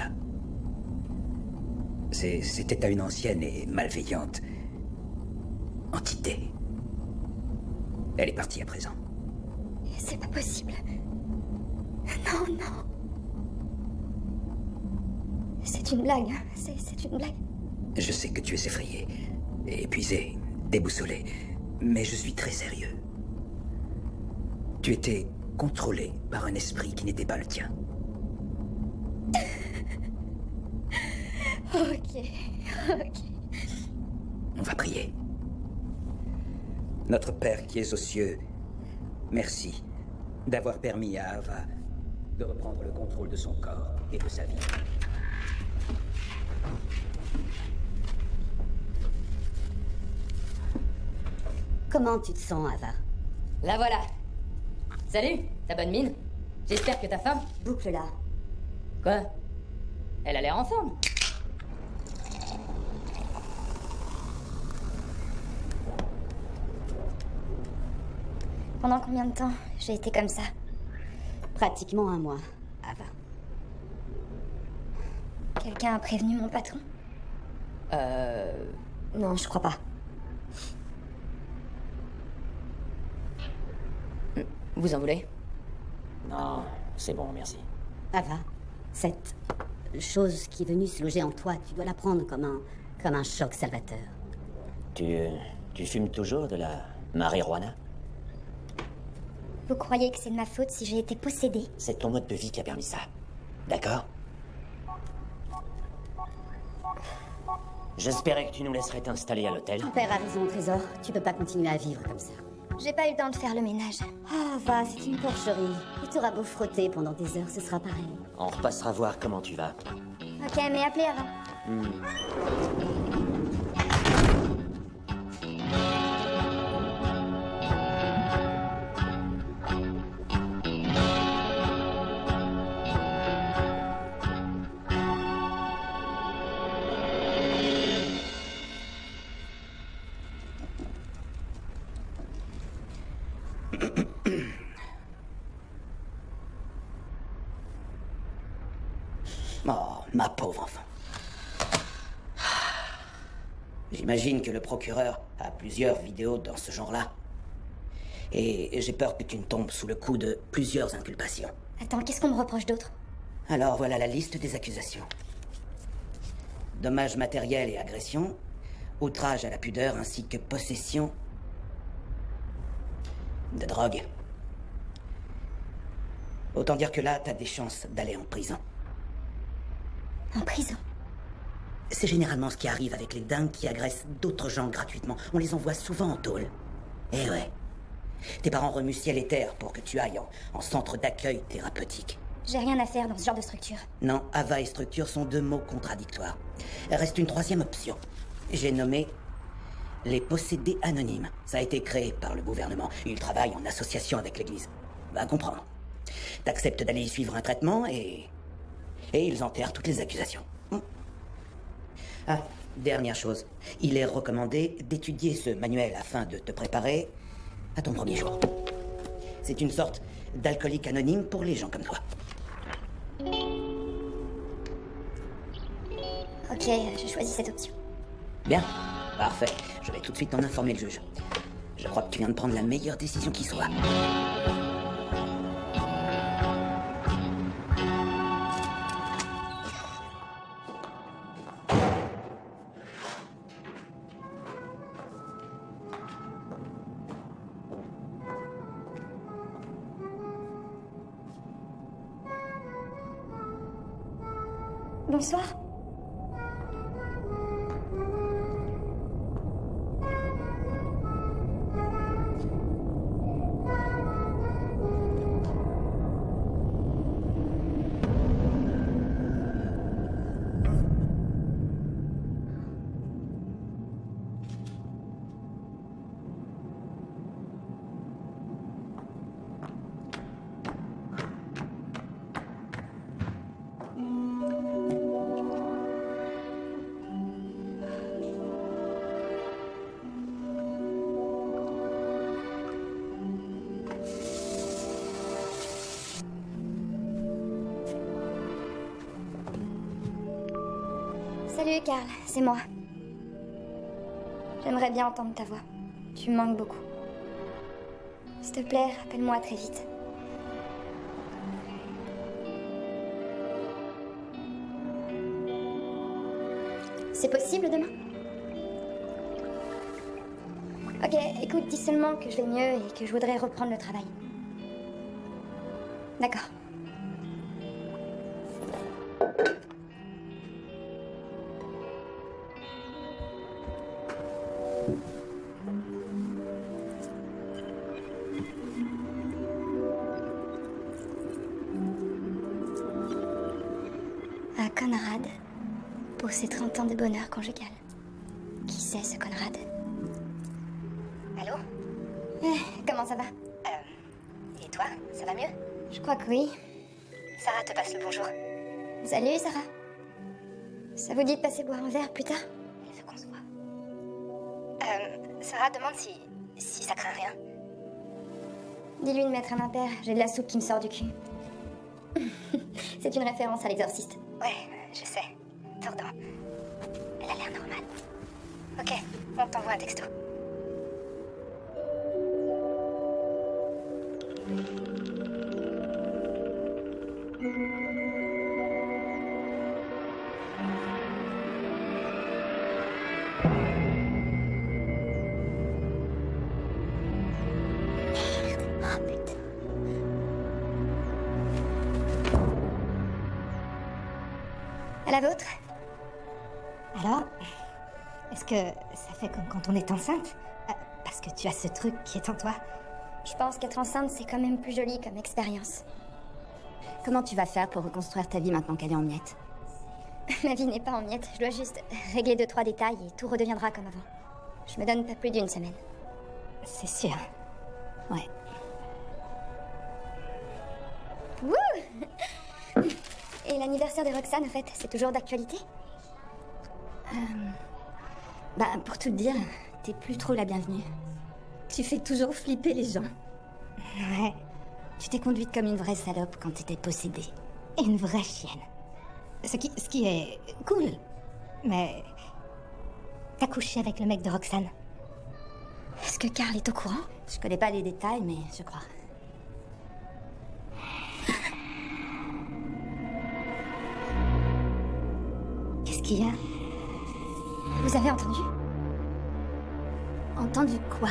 là. C'était à une ancienne et malveillante entité. Elle est partie à présent. C'est pas possible. Non, non. C'est une blague. C'est une blague. Je sais que tu es effrayé, épuisé, déboussolé, mais je suis très sérieux. Tu étais contrôlé par un esprit qui n'était pas le tien. Ok. On va prier. Notre Père qui es aux cieux, merci d'avoir permis à Ava de reprendre le contrôle de son corps et de sa vie. Comment tu te sens, Ava? La voilà. Salut, ta bonne mine. J'espère que ta femme... Boucle-la. Quoi? Elle a l'air en forme. Pendant combien de temps j'ai été comme ça? Pratiquement un mois, Ava. Quelqu'un a prévenu mon patron? Non, je crois pas. Vous en voulez? Non, c'est bon, merci. Ava, cette chose qui est venue se loger en toi, tu dois la prendre comme un choc salvateur. Tu fumes toujours de la marijuana? Vous croyez que c'est de ma faute si j'ai été possédée? C'est ton mode de vie qui a permis ça. D'accord? J'espérais que tu nous laisserais t'installer à l'hôtel. Ton père a raison, Trésor. Tu peux pas continuer à vivre comme ça. J'ai pas eu le temps de faire le ménage. Ah, Ava, c'est une porcherie. Et t'auras beau frotter pendant des heures, ce sera pareil. On repassera voir comment tu vas. Ok, mais appelez avant. Oh, ma pauvre enfant. J'imagine que le procureur a plusieurs vidéos dans ce genre-là. Et j'ai peur que tu ne tombes sous le coup de plusieurs inculpations. Attends, qu'est-ce qu'on me reproche d'autre? Alors voilà la liste des accusations. Dommages matériels et agressions, outrage à la pudeur ainsi que possession de drogue. Autant dire que là, t'as des chances d'aller en prison. En prison? C'est généralement ce qui arrive avec les dingues qui agressent d'autres gens gratuitement. On les envoie souvent en tôle. Eh ouais. Tes parents remuent ciel et terre pour que tu ailles en centre d'accueil thérapeutique. J'ai rien à faire dans ce genre de structure. Non, Ava et structure sont deux mots contradictoires. Il reste une troisième option. J'ai nommé les possédés anonymes. Ça a été créé par le gouvernement. Ils travaillent en association avec l'église. Va comprendre. T'acceptes d'aller y suivre un traitement et ils enterrent toutes les accusations. Ah, dernière chose. Il est recommandé d'étudier ce manuel afin de te préparer à ton premier jour. C'est une sorte d'alcoolique anonyme pour les gens comme toi. Ok, je choisis cette option. Bien, parfait. Je vais tout de suite en informer le juge. Je crois que tu viens de prendre la meilleure décision qui soit. Bonsoir. Salut, Carl, c'est moi. J'aimerais bien entendre ta voix. Tu me manques beaucoup. S'il te plaît, rappelle-moi très vite. C'est possible demain? Ok, écoute, dis seulement que je vais mieux et que je voudrais reprendre le travail. D'accord. À Conrad, pour ses 30 ans de bonheur conjugal. Qui c'est ce Conrad? Allô? Comment ça va? Et toi, ça va mieux? Je crois que oui. Sarah te passe le bonjour. Salut, Sarah. Ça vous dit de passer boire un verre plus tard? Elle veut qu'on se voit. Sarah demande si ça craint rien. Dis-lui de mettre un impair, j'ai de la soupe qui me sort du cul. C'est une référence à l'exorciste. Ouais, je sais. Tordant. Elle a l'air normale. Ok, on t'envoie un texto. Oh putain. À la vôtre? Alors, est-ce que ça fait comme quand on est enceinte? Parce que tu as ce truc qui est en toi. Je pense qu'être enceinte, c'est quand même plus joli comme expérience. Comment tu vas faire pour reconstruire ta vie maintenant qu'elle est en miettes? Ma vie n'est pas en miettes, je dois juste régler 2-3 détails et tout redeviendra comme avant. Je me donne pas plus d'une semaine. C'est sûr. Ouais. Wouh! Et l'anniversaire de Roxane, en fait, c'est toujours d'actualité? Bah, pour tout te dire, t'es plus trop la bienvenue. Tu fais toujours flipper les gens. Ouais. Tu t'es conduite comme une vraie salope quand t'étais possédée. Et une vraie chienne. Ce qui est cool. Mais... T'as couché avec le mec de Roxane? Est-ce que Carl est au courant? Je connais pas les détails, mais je crois. Qu'est-ce qu'il y a? Vous avez entendu? Entendu quoi?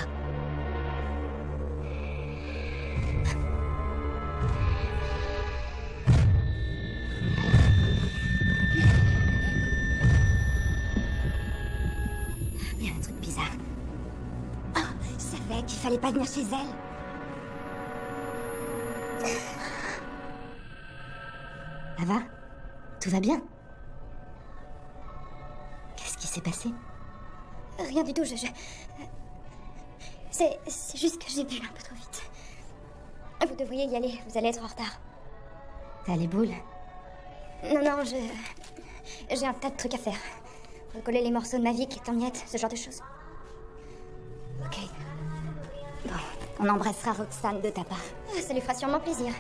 Il y a un truc bizarre. Oh, je savais qu'il fallait pas venir chez elle. Ça va? Tout va bien? Qu'est-ce qui s'est passé? Rien du tout, C'est juste que j'ai bu un peu trop vite. Vous devriez y aller, vous allez être en retard. T'as les boules? Non, j'ai un tas de trucs à faire. Recoller les morceaux de ma vie qui est en miettes, ce genre de choses. Ok. Bon, on embrassera Roxane de ta part. Ça lui fera sûrement plaisir.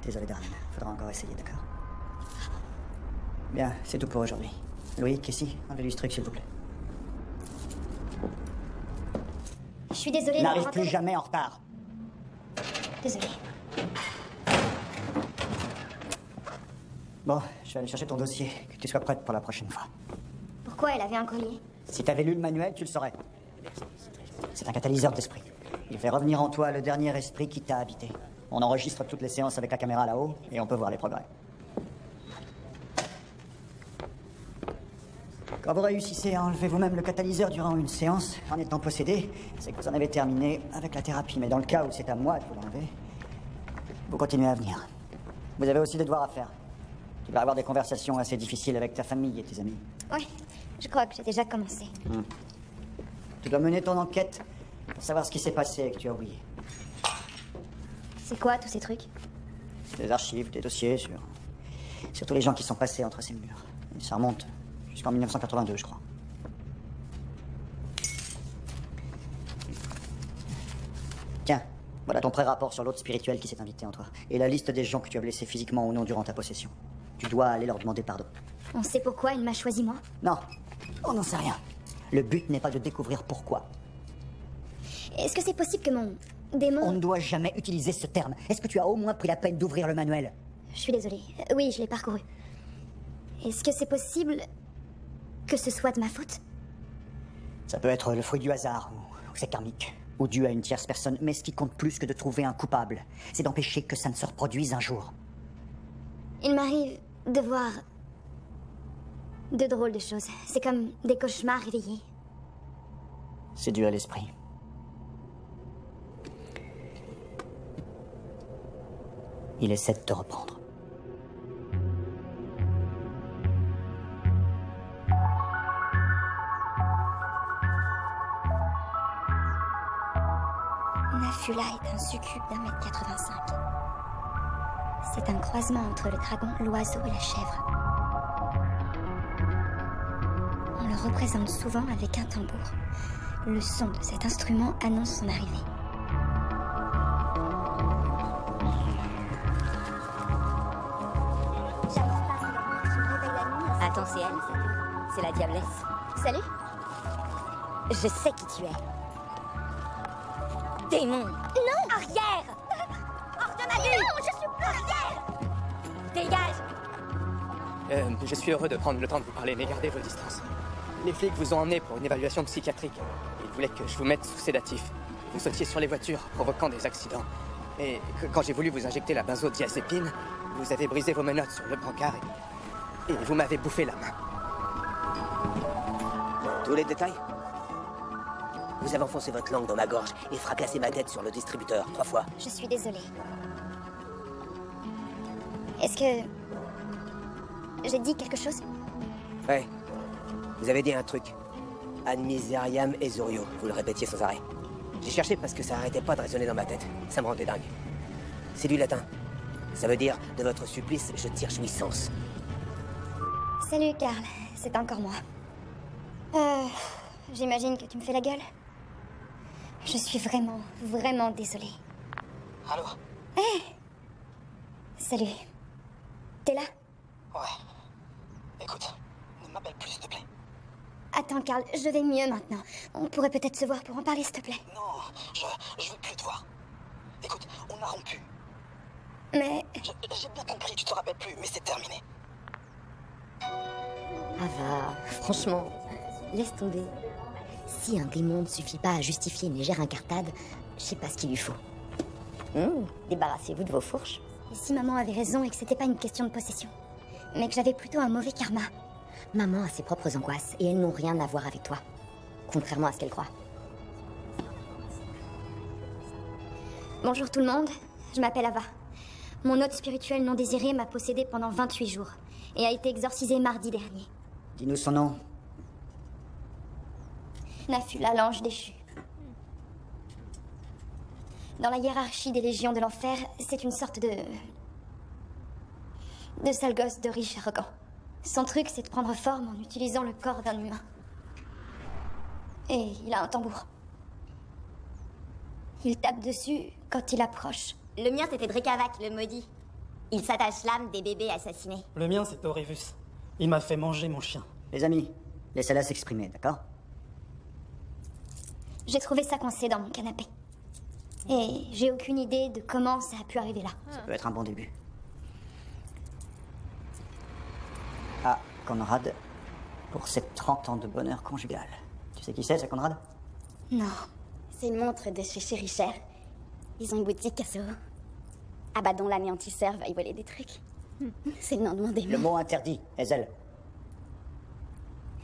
Désolé, Darlene. Faudra encore essayer, d'accord? Bien, c'est tout pour aujourd'hui. Louis, Casey, enlevez du truc, s'il vous plaît. Je suis désolée. N'arrive d'avoir plus encore- jamais en retard. Désolée. Bon, je vais aller chercher ton dossier, que tu sois prête pour la prochaine fois. Pourquoi elle avait un collier? Si t'avais lu le manuel, tu le saurais. C'est un catalyseur d'esprit. Il fait revenir en toi le dernier esprit qui t'a habité. On enregistre toutes les séances avec la caméra là-haut, et on peut voir les progrès. Quand vous réussissez à enlever vous-même le catalyseur durant une séance, en étant possédé, c'est que vous en avez terminé avec la thérapie. Mais dans le cas où c'est à moi de vous l'enlever, vous continuez à venir. Vous avez aussi des devoirs à faire. Tu vas avoir des conversations assez difficiles avec ta famille et tes amis. Oui, je crois que j'ai déjà commencé. Tu dois mener ton enquête pour savoir ce qui s'est passé et que tu as oublié. C'est quoi tous ces trucs? Des archives, des dossiers sur tous les gens qui sont passés entre ces murs. Et ça remonte jusqu'en 1982, je crois. Tiens, voilà ton pré-rapport sur l'autre spirituel qui s'est invité en toi. Et la liste des gens que tu as blessés physiquement ou non durant ta possession. Tu dois aller leur demander pardon. On sait pourquoi il m'a choisi moi? Non, on n'en sait rien. Le but n'est pas de découvrir pourquoi. Est-ce que c'est possible que mon démon... On ne doit jamais utiliser ce terme. Est-ce que tu as au moins pris la peine d'ouvrir le manuel? Je suis désolée. Oui, je l'ai parcouru. Est-ce que c'est possible que ce soit de ma faute? Ça peut être le fruit du hasard, ou c'est karmique, ou dû à une tierce personne, mais ce qui compte plus que de trouver un coupable, c'est d'empêcher que ça ne se reproduise un jour. Il m'arrive de voir de drôles de choses. C'est comme des cauchemars réveillés. C'est dû à l'esprit. Il essaie de te reprendre. Nafula est un succube d'1,85 m. C'est un croisement entre le dragon, l'oiseau et la chèvre. On le représente souvent avec un tambour. Le son de cet instrument annonce son arrivée. Attends, c'est elle. C'est la diablesse. Salut. Je sais qui tu es. Démon. Non, arrière. Hors de ma vue. Non, je suis pas arrière. Dégage. Je suis heureux de prendre le temps de vous parler, mais gardez vos distances. Les flics vous ont emmené pour une évaluation psychiatrique. Ils voulaient que je vous mette sous sédatif. Vous sautiez sur les voitures, provoquant des accidents. Et quand j'ai voulu vous injecter la benzodiazépine, vous avez brisé vos menottes sur le brancard et vous m'avez bouffé la main. Tous les détails? Vous avez enfoncé votre langue dans ma gorge et fracassé ma tête sur le distributeur 3 fois. Je suis désolée. Est-ce que... j'ai dit quelque chose? Ouais. Vous avez dit un truc. Ad miseriam exurio. Vous le répétiez sans arrêt. J'ai cherché parce que ça arrêtait pas de résonner dans ma tête. Ça me rendait dingue. C'est du latin. Ça veut dire, de votre supplice, je tire jouissance. Salut, Karl. C'est encore moi. J'imagine que tu me fais la gueule. Je suis vraiment, vraiment désolée. Allô? Hé! Salut. T'es là? Ouais. Écoute, ne m'appelle plus, s'il te plaît. Attends, Karl, je vais mieux maintenant. On pourrait peut-être se voir pour en parler, s'il te plaît. Non, je veux plus te voir. Écoute, on a rompu. Mais... J'ai bien compris, tu te rappelles plus, mais c'est terminé. Ava, franchement, laisse tomber. Si un démon ne suffit pas à justifier une légère incartade, je sais pas ce qu'il lui faut. Débarrassez-vous de vos fourches. Et si maman avait raison et que c'était pas une question de possession, mais que j'avais plutôt un mauvais karma? Maman a ses propres angoisses et elles n'ont rien à voir avec toi. Contrairement à ce qu'elle croit. Bonjour tout le monde, je m'appelle Ava. Mon hôte spirituel non désiré m'a possédé pendant 28 jours et a été exorcisé mardi dernier. Dis-nous son nom. Nafula, l'ange déchu. Dans la hiérarchie des légions de l'enfer, c'est une sorte de sale gosse de riche arrogant. Son truc, c'est de prendre forme en utilisant le corps d'un humain. Et il a un tambour. Il tape dessus quand il approche. Le mien, c'était Drekavac, le maudit. Il s'attache l'âme des bébés assassinés. Le mien, c'est Orivus. Il m'a fait manger mon chien. Les amis, laissez-la s'exprimer, d'accord? J'ai trouvé ça coincé dans mon canapé. Et j'ai aucune idée de comment ça a pu arriver là. Ça peut être un bon début. Ah, Conrad, pour ses 30 ans de bonheur conjugal. Tu sais qui c'est Conrad? Non, c'est une montre de chez Chéri Cher. Ils ont une boutique à Soho. Abaddon l'anéantisseur va y voler des trucs. C'est le nom de mon Le démon. mot interdit, Hazel.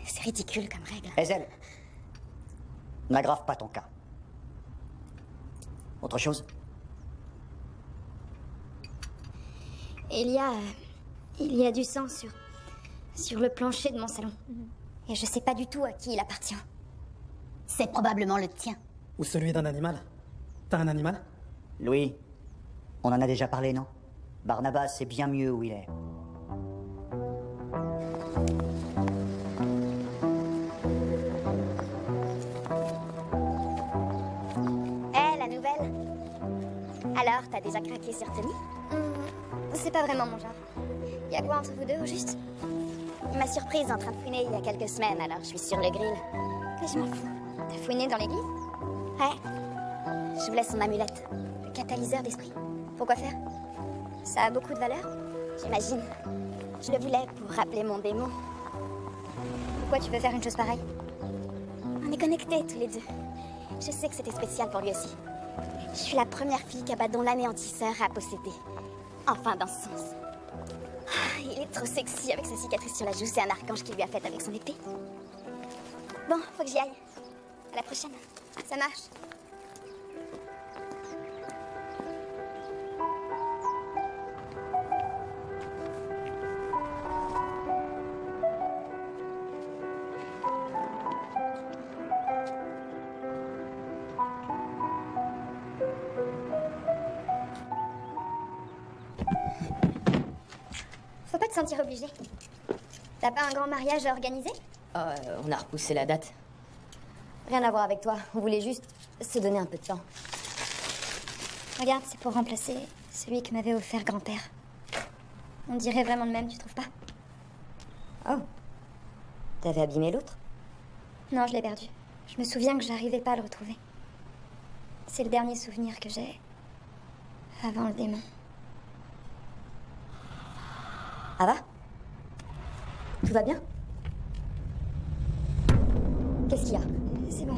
C'est ridicule comme règle. Hazel, n'aggrave pas ton cas. Autre chose? Il y a du sang sur le plancher de mon salon. Et je sais pas du tout à qui il appartient. C'est probablement le tien. Ou celui d'un animal. T'as un animal? Louis, on en a déjà parlé, non? Barnabas, c'est bien mieux où il est. Hé, la nouvelle? Alors, t'as déjà craqué sur Tony? C'est pas vraiment mon genre. Y a quoi entre vous deux, au juste? Il m'a surprise en train de fouiner il y a quelques semaines, alors je suis sur le grill. Que je m'en fous. T'as fouiné dans l'église? Ouais. Je voulais son amulette. Le catalyseur d'esprit. Pourquoi faire? Ça a beaucoup de valeur? J'imagine. Je le voulais pour rappeler mon démon. Pourquoi tu veux faire une chose pareille? On est connectés tous les deux. Je sais que c'était spécial pour lui aussi. Je suis la première fille qu'Abaddon l'anéantisseur a possédée. Enfin, dans ce sens. Ah, il est trop sexy avec sa cicatrice sur la joue. C'est un archange qui lui a faite avec son épée. Bon, faut que j'y aille. À la prochaine. Ça marche. Faut pas te sentir obligé. T'as pas un grand mariage à organiser? On a repoussé la date. Rien à voir avec toi. On voulait juste se donner un peu de temps. Regarde, c'est pour remplacer celui que m'avait offert grand-père. On dirait vraiment le même, tu trouves pas? Oh. T'avais abîmé l'autre? Non, je l'ai perdu. Je me souviens que j'arrivais pas à le retrouver. C'est le dernier souvenir que j'ai avant le démon. Ava? Tout va bien? Qu'est-ce qu'il y a? C'est bon.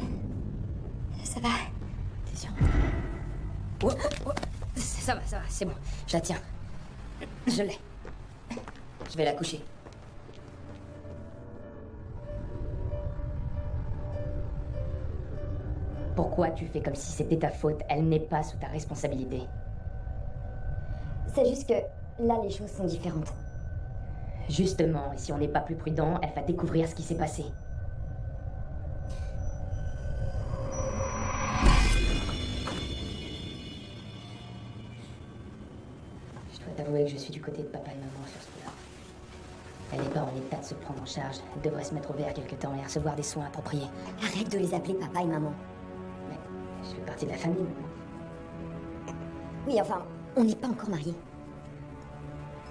Ça va. T'es sûr? Ça va, c'est bon. Je la tiens. Je l'ai. Je vais la coucher. Pourquoi tu fais comme si c'était ta faute? Elle n'est pas sous ta responsabilité. C'est juste que là, les choses sont différentes. Justement, et si on n'est pas plus prudent, elle va découvrir ce qui s'est passé. Je dois t'avouer que je suis du côté de papa et maman sur ce coup-là. Elle n'est pas en état de se prendre en charge. Elle devrait se mettre au vert quelque temps et recevoir des soins appropriés. Arrête de les appeler papa et maman. Mais je fais partie de la famille maintenant. Oui, enfin, on n'est pas encore mariés.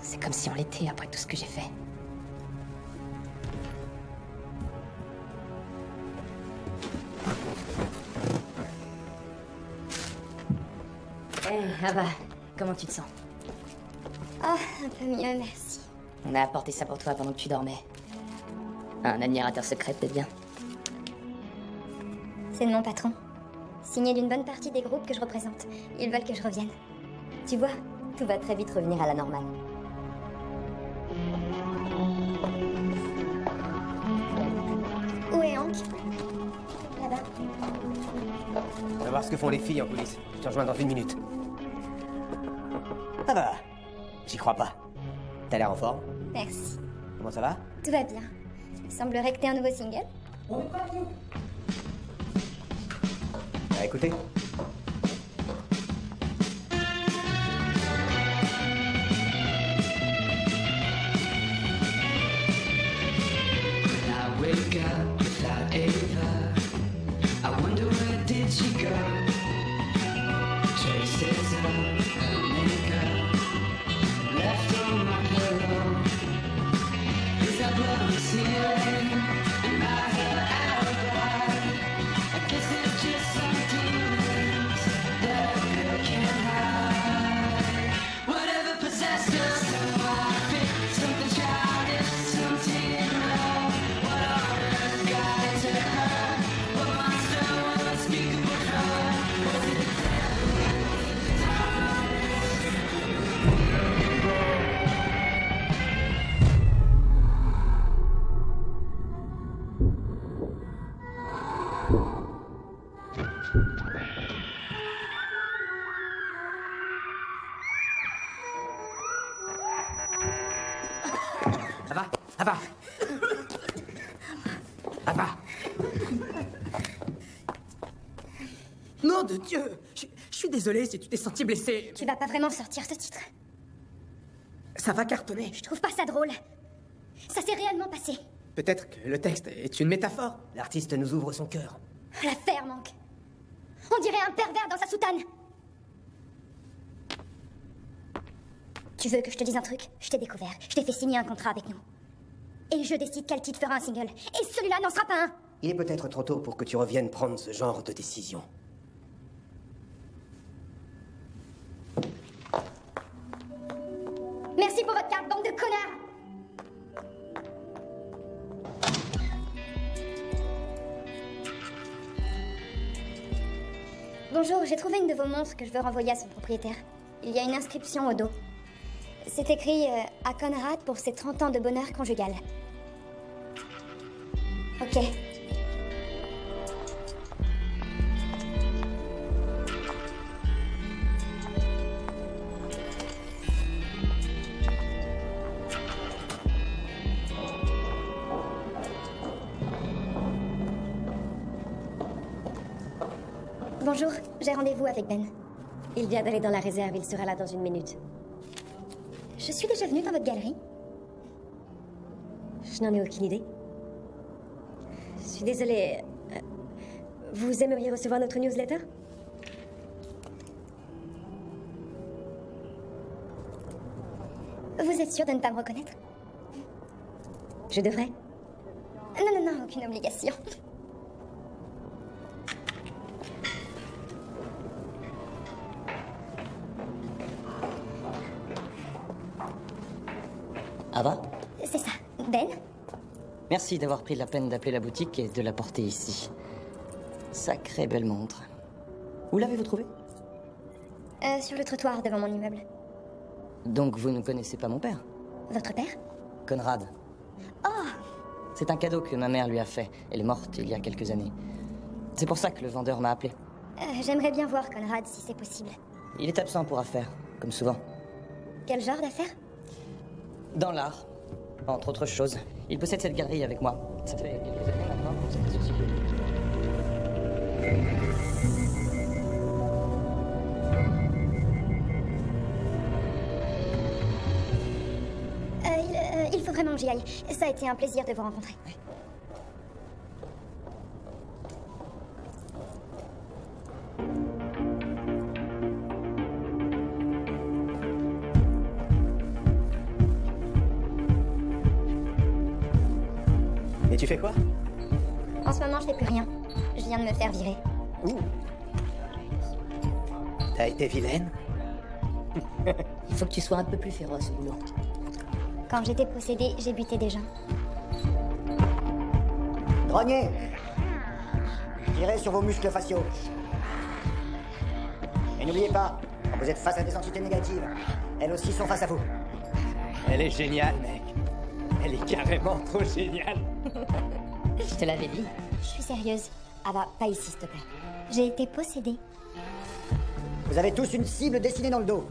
C'est comme si on l'était après tout ce que j'ai fait. Eh, Ava, comment tu te sens? Ah, un peu mieux, merci. On a apporté ça pour toi pendant que tu dormais. Un admirateur secret, peut-être bien. C'est de mon patron. Signé d'une bonne partie des groupes que je représente. Ils veulent que je revienne. Tu vois, tout va très vite revenir à la normale. Où est Hank? Là-bas. On va voir ce que font les filles en coulisses. Je te rejoins dans 1 minute. Ah bah, j'y crois pas. T'as l'air en forme. Merci. Comment ça va? Tout va bien. Il semblerait que t'aies un nouveau single. Bah écoutez. I wake up without Ava. I wonder where did she go? Traces of her makeup de Dieu! Je suis désolé si tu t'es senti blessé. Tu vas pas vraiment sortir ce titre. Ça va cartonner. Je trouve pas ça drôle. Ça s'est réellement passé. Peut-être que le texte est une métaphore. L'artiste nous ouvre son cœur. L'affaire manque. On dirait un pervers dans sa soutane. Tu veux que je te dise un truc? Je t'ai découvert. Je t'ai fait signer un contrat avec nous. Et je décide quel titre fera un single. Et celui-là n'en sera pas un. Il est peut-être trop tôt pour que tu reviennes prendre ce genre de décision. Merci pour votre carte, bande de connards. Bonjour, j'ai trouvé une de vos montres que je veux renvoyer à son propriétaire. Il y a une inscription au dos. C'est écrit à Conrad pour ses 30 ans de bonheur conjugal. Ok. Bonjour, j'ai rendez-vous avec Ben. Il vient d'aller dans la réserve, il sera là dans une minute. Je suis déjà venue dans votre galerie. Je n'en ai aucune idée. Je suis désolée. Vous aimeriez recevoir notre newsletter? Vous êtes sûr de ne pas me reconnaître? Je devrais. Non, aucune obligation. Ava? C'est ça. Ben? Merci d'avoir pris la peine d'appeler la boutique et de la porter ici. Sacrée belle montre. Où l'avez-vous trouvée? Sur le trottoir devant mon immeuble. Donc vous ne connaissez pas mon père? Votre père? Conrad. Oh! C'est un cadeau que ma mère lui a fait. Elle est morte il y a quelques années. C'est pour ça que le vendeur m'a appelé. J'aimerais bien voir Conrad si c'est possible. Il est absent pour affaires, comme souvent. Quel genre d'affaire? Dans l'art, entre autres choses. Il possède cette galerie avec moi. Ça fait quelques années maintenant qu'on s'est associés. Il faut vraiment que j'y aille. Ça a été un plaisir de vous rencontrer. Oui. Et tu fais quoi? En ce moment, je fais plus rien. Je viens de me faire virer. Ouh. T'as été vilaine? Il faut que tu sois un peu plus féroce au boulot. Quand j'étais possédée, j'ai buté des gens. Grognier! Tirez sur vos muscles faciaux. Et n'oubliez pas, quand vous êtes face à des entités négatives, elles aussi sont face à vous. Elle est géniale, mec. Elle est carrément trop géniale. Je te l'avais dit. Je suis sérieuse. Ah bah, pas ici, s'il te plaît. J'ai été possédée. Vous avez tous une cible dessinée dans le dos.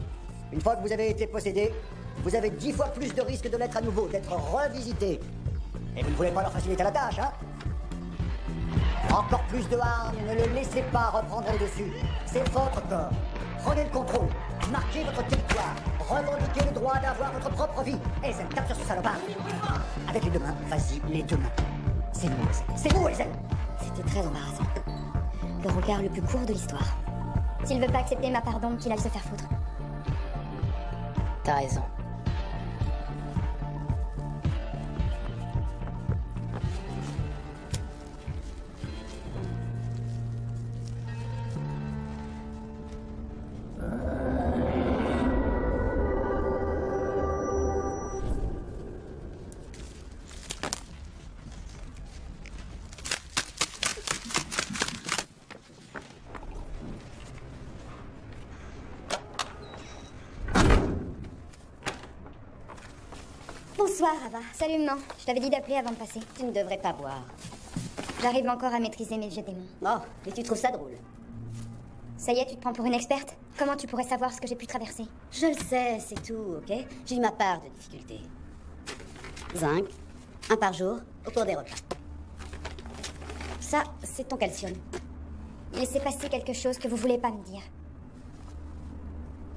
Une fois que vous avez été possédé, vous avez 10 fois plus de risques de l'être à nouveau, d'être revisité. Et vous ne voulez pas leur faciliter la tâche, hein? Encore plus de hargne, ne le laissez pas reprendre le dessus. C'est votre corps. Prenez le contrôle. Marquez votre territoire. Revendiquez le droit d'avoir votre propre vie. Eisen, tape sur ce salopard. Avec les deux mains, vas-y, les deux mains. C'est nous, Eisen. C'est vous, Eisen. C'était très embarrassant. Le regard le plus court de l'histoire. S'il veut pas accepter ma pardon, qu'il aille se faire foutre. T'as raison. Bonsoir, Ava. Salut, maman. Je t'avais dit d'appeler avant de passer. Tu ne devrais pas boire. J'arrive encore à maîtriser mes vieux démons. Oh, et tu trouves ça drôle? Ça y est, tu te prends pour une experte? Comment tu pourrais savoir ce que j'ai pu traverser? Je le sais, c'est tout, ok? J'ai eu ma part de difficultés. Zinc, 1 par jour, au cours des repas. Ça, c'est ton calcium. Il s'est passé quelque chose que vous voulez pas me dire.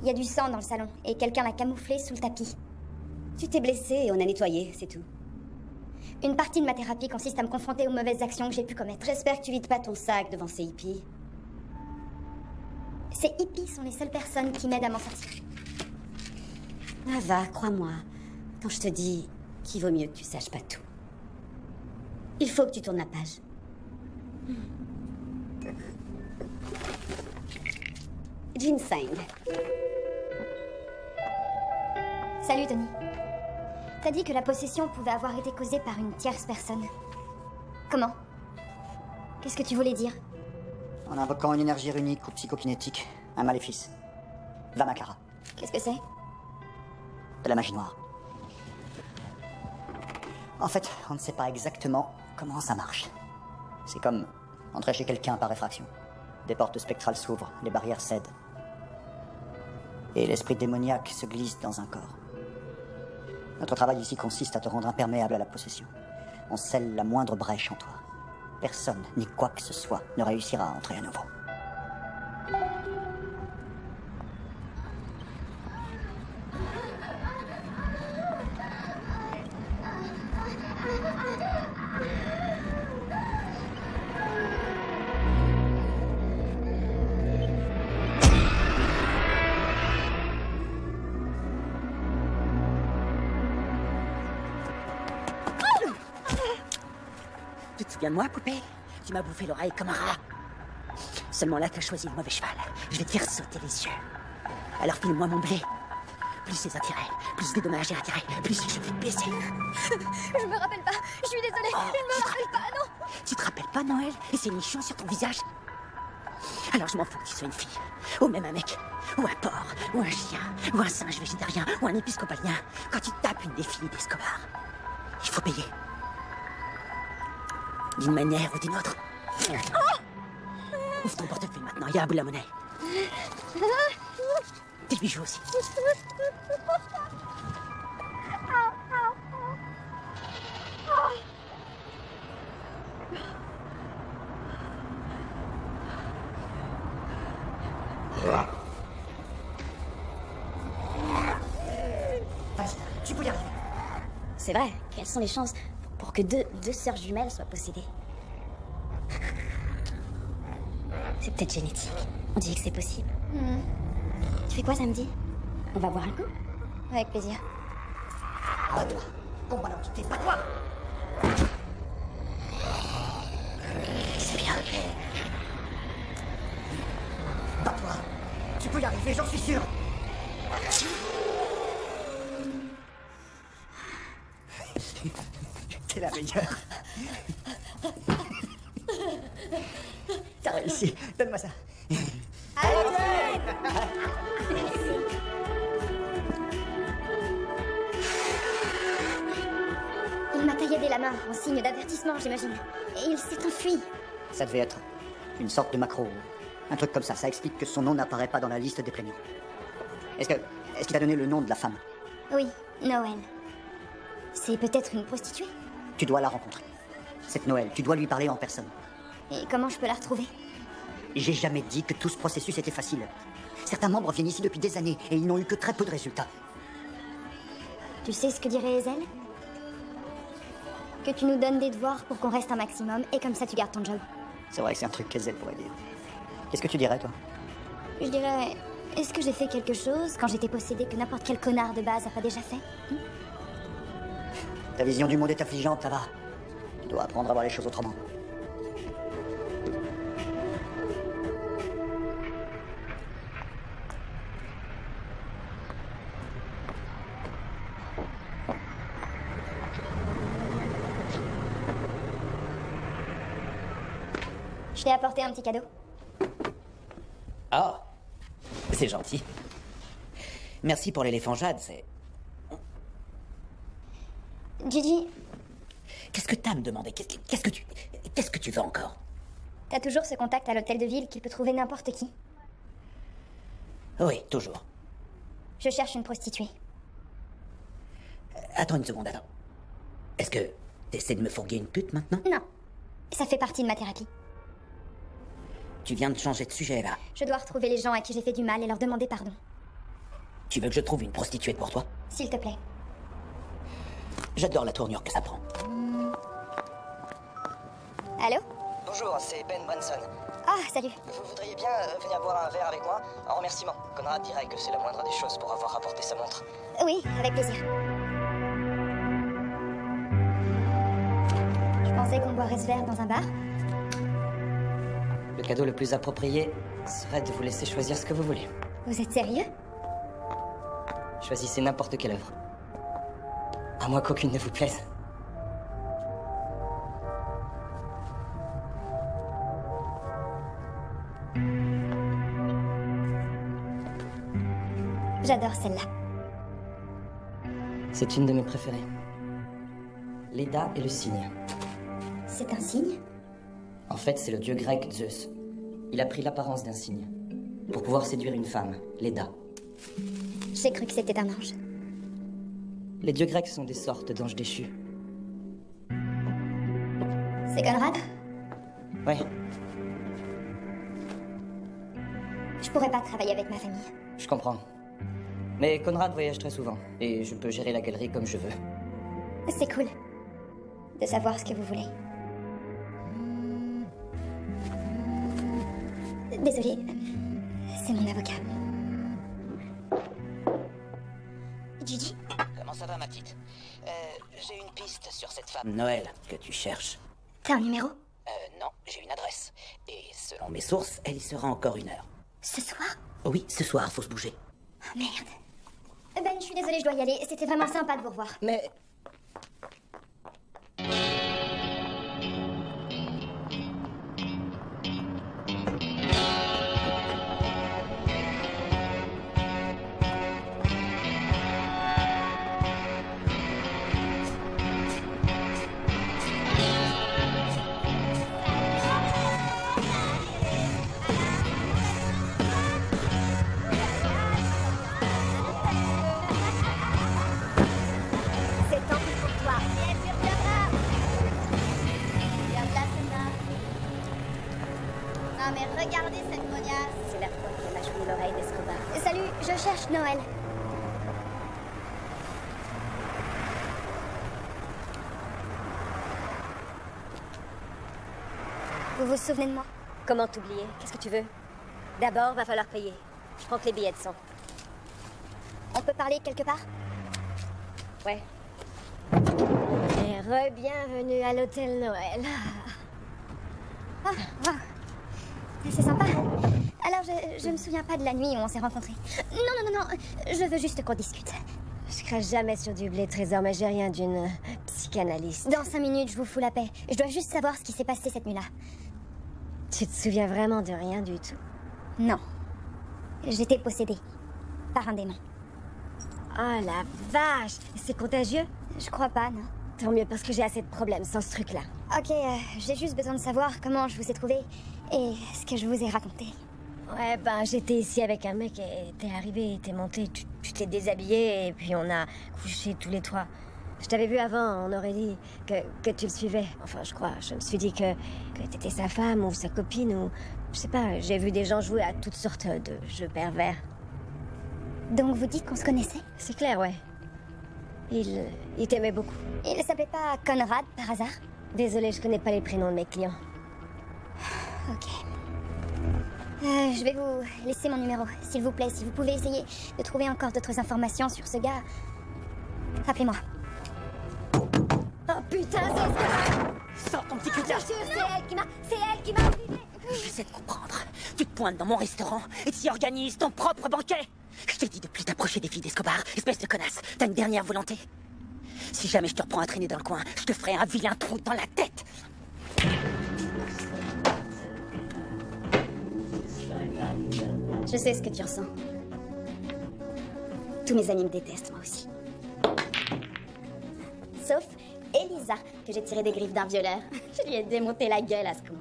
Il y a du sang dans le salon, et quelqu'un l'a camouflé sous le tapis. Tu t'es blessé et on a nettoyé, c'est tout. Une partie de ma thérapie consiste à me confronter aux mauvaises actions que j'ai pu commettre. J'espère que tu vides pas ton sac devant ces hippies. Ces hippies sont les seules personnes qui m'aident à m'en sortir. Ah va, crois-moi. Quand je te dis qu'il vaut mieux que tu saches pas tout. Il faut que tu tournes la page. Ginseng. Salut, Tony. T'as dit que la possession pouvait avoir été causée par une tierce personne. Comment? Qu'est-ce que tu voulais dire? En invoquant une énergie runique ou psychokinétique, un maléfice. Vamakara. Qu'est-ce que c'est? De la magie noire. En fait, on ne sait pas exactement comment ça marche. C'est comme entrer chez quelqu'un par effraction. Des portes spectrales s'ouvrent, les barrières cèdent. Et l'esprit démoniaque se glisse dans un corps. Notre travail ici consiste à te rendre imperméable à la possession. On scelle la moindre brèche en toi. Personne, ni quoi que ce soit, ne réussira à entrer à nouveau. Tu te souviens de moi, poupée? Tu m'as bouffé l'oreille comme un rat. Seulement là, t'as choisi le mauvais cheval. Je vais te faire sauter les yeux. Alors file-moi mon blé. Plus c'est attiré, plus des dommages et intérêts, plus je vais te baiser. Je me rappelle pas. Je suis désolée. Je ne me rappelle pas, non. Tu te rappelles pas, Noël? Et ces nichons sur ton visage? Alors je m'en fous que tu sois une fille, ou même un mec, ou un porc, ou un chien, ou un singe végétarien, ou un épiscopalien. Quand tu tapes une des filles d'Escobar, il faut payer. D'une manière ou d'une autre. Ouvre ton portefeuille maintenant, il y a un bout de la monnaie. Tes bijoux aussi. Vas-y, tu peux y arriver. C'est vrai, quelles sont les chances pour que deux sœurs jumelles soient possédées? C'est peut-être génétique. On dit que c'est possible. Tu fais quoi samedi? On va boire un coup? Avec plaisir. Bats-toi. Combat l'entité, bats-toi. C'est bien. Bats-toi. Tu peux y arriver, j'en suis sûr. T'es la meilleure. T'as réussi. Donne-moi ça. Il m'a tailladé la main en signe d'avertissement, j'imagine. Et il s'est enfui. Ça devait être une sorte de macro. Un truc comme ça. Ça explique que son nom n'apparaît pas dans la liste des plaignants. Est-ce qu'il t'a donné le nom de la femme? Oui, Noël. C'est peut-être une prostituée? Tu dois la rencontrer. Cette Noël, tu dois lui parler en personne. Et comment je peux la retrouver? J'ai jamais dit que tout ce processus était facile. Certains membres viennent ici depuis des années et ils n'ont eu que très peu de résultats. Tu sais ce que dirait Ezel? Que tu nous donnes des devoirs pour qu'on reste un maximum et comme ça tu gardes ton job. C'est vrai que c'est un truc qu'Ezel pourrait dire. Qu'est-ce que tu dirais, toi? Je dirais... Est-ce que j'ai fait quelque chose quand j'étais possédée que n'importe quel connard de base a pas déjà fait? Ta vision du monde est affligeante, ça va. Tu dois apprendre à voir les choses autrement. Je t'ai apporté un petit cadeau. Ah, c'est gentil. Merci pour l'éléphant jade, c'est... Gigi, Qu'est-ce que t'as à me demander? Qu'est-ce que tu veux encore? t'as toujours ce contact à l'hôtel de ville qui peut trouver n'importe qui. Oui, toujours. Je cherche une prostituée. Attends une seconde, attends. Est-ce que t'essaies de me fourguer une pute maintenant? Non, ça fait partie de ma thérapie. Tu viens de changer de sujet, là. Je dois retrouver les gens à qui j'ai fait du mal et leur demander pardon. Tu veux que je trouve une prostituée pour toi? S'il te plaît. J'adore la tournure que ça prend. Allô? Bonjour, c'est Ben Branson. Ah, salut. Vous voudriez bien venir boire un verre avec moi? En remerciement. Conrad dirait que c'est la moindre des choses pour avoir rapporté sa montre. Oui, avec plaisir. Je pensais qu'on boirait ce verre dans un bar. Le cadeau le plus approprié serait de vous laisser choisir ce que vous voulez. Vous êtes sérieux? Choisissez n'importe quelle œuvre. À moins qu'aucune ne vous plaise. J'adore celle-là. C'est une de mes préférées. Leda et le cygne. C'est un signe? En fait, c'est le dieu grec Zeus. Il a pris l'apparence d'un cygne. Pour pouvoir séduire une femme, Leda. J'ai cru que c'était un ange. Les dieux grecs sont des sortes d'anges déchus. C'est Conrad? Ouais, Je pourrais pas travailler avec ma famille. je comprends. Mais Conrad voyage très souvent, et je peux gérer la galerie comme je veux. C'est cool de savoir ce que vous voulez. Désolée, c'est mon avocat. Gigi? Comment ça va, ma petite? J'ai une piste sur cette femme Noël que tu cherches. T'as un numéro? Non, j'ai une adresse. Et selon mes sources, elle y sera encore 1 heure. Ce soir? Oui, ce soir, faut se bouger. Oh merde. Ben, je suis désolée, je dois y aller. C'était vraiment sympa de vous revoir. Mais... C'est tant pis pour toi. Bien sûr, viendra. Regarde là, Senna. Non, mais regardez cette mognasse. C'est la fois qui a mâchouillé l'oreille d'Escobar. Salut, je cherche Noël. Vous vous souvenez de moi? Comment t'oublier? Qu'est-ce que tu veux? D'abord, va falloir payer. Je prends que les billets de sang. On peut parler quelque part? Ouais. Et re-bienvenue à l'hôtel Noël. Ah, wow. C'est sympa. Alors, je me souviens pas de la nuit où on s'est rencontrés. Non. Je veux juste qu'on discute. Je crache jamais sur du blé, trésor, mais j'ai rien d'une psychanalyste. Dans 5 minutes, je vous fous la paix. Je dois juste savoir ce qui s'est passé cette nuit-là. Tu te souviens vraiment de rien du tout? Non. J'étais possédée par un démon. Oh la vache! C'est contagieux? Je crois pas, non. Tant mieux, parce que j'ai assez de problèmes sans ce truc-là. Ok, j'ai juste besoin de savoir comment je vous ai trouvé et ce que je vous ai raconté. Ouais, ben j'étais ici avec un mec et t'es arrivé, t'es monté, tu t'es déshabillé et puis on a couché tous les trois. Je t'avais vu avant, on aurait dit que tu le suivais. Enfin, je crois, je me suis dit que t'étais sa femme ou sa copine ou... Je sais pas, j'ai vu des gens jouer à toutes sortes de jeux pervers. Donc vous dites qu'on se connaissait? C'est clair, ouais. Il t'aimait beaucoup. Il s'appelait pas Conrad, par hasard? Désolée, je connais pas les prénoms de mes clients. Ok. Je vais vous laisser mon numéro, s'il vous plaît. Si vous pouvez essayer de trouver encore d'autres informations sur ce gars, rappelez-moi. Oh putain, c'est... Sors ton petit cul de là. C'est elle qui m'a obligée. J'essaie de comprendre. Tu te pointes dans mon restaurant et tu y organises ton propre banquet. Je t'ai dit de plus t'approcher des filles d'Escobar, espèce de connasse. T'as une dernière volonté? Si jamais je te reprends à traîner dans le coin, je te ferai un vilain trou dans la tête. Je sais ce que tu ressens. Tous mes amis me détestent, moi aussi. Sauf Elisa, que j'ai tirée des griffes d'un violeur. Je lui ai démonté la gueule à ce con.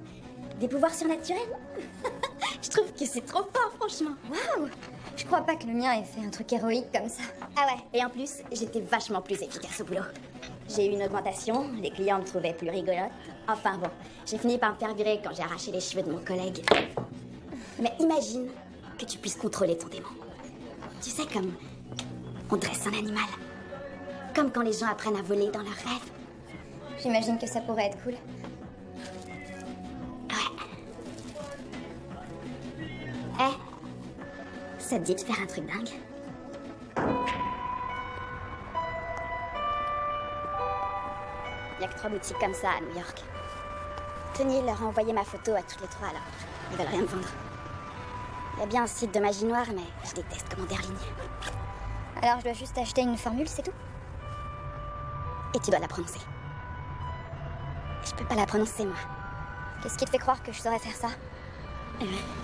Des pouvoirs surnaturels? Je trouve que c'est trop fort, franchement. Waouh! Je crois pas que le mien ait fait un truc héroïque comme ça. Ah ouais, et en plus, j'étais vachement plus efficace au boulot. J'ai eu une augmentation, les clients me trouvaient plus rigolote. Enfin bon, j'ai fini par me faire virer quand j'ai arraché les cheveux de mon collègue. Mais imagine que tu puisses contrôler ton démon. Tu sais, comme on dresse un animal. Comme quand les gens apprennent à voler dans leurs rêves. J'imagine que ça pourrait être cool. Ça te dit de faire un truc dingue? Il y a que 3 boutiques comme ça à New York. Tony leur a envoyé ma photo à toutes les 3 alors. Ils veulent rien me vendre. Il y a bien un site de magie noire, mais je déteste commander en ligne. Alors je dois juste acheter une formule, c'est tout? Et tu dois la prononcer. Je peux pas la prononcer, moi. Qu'est-ce qui te fait croire que je saurais faire ça?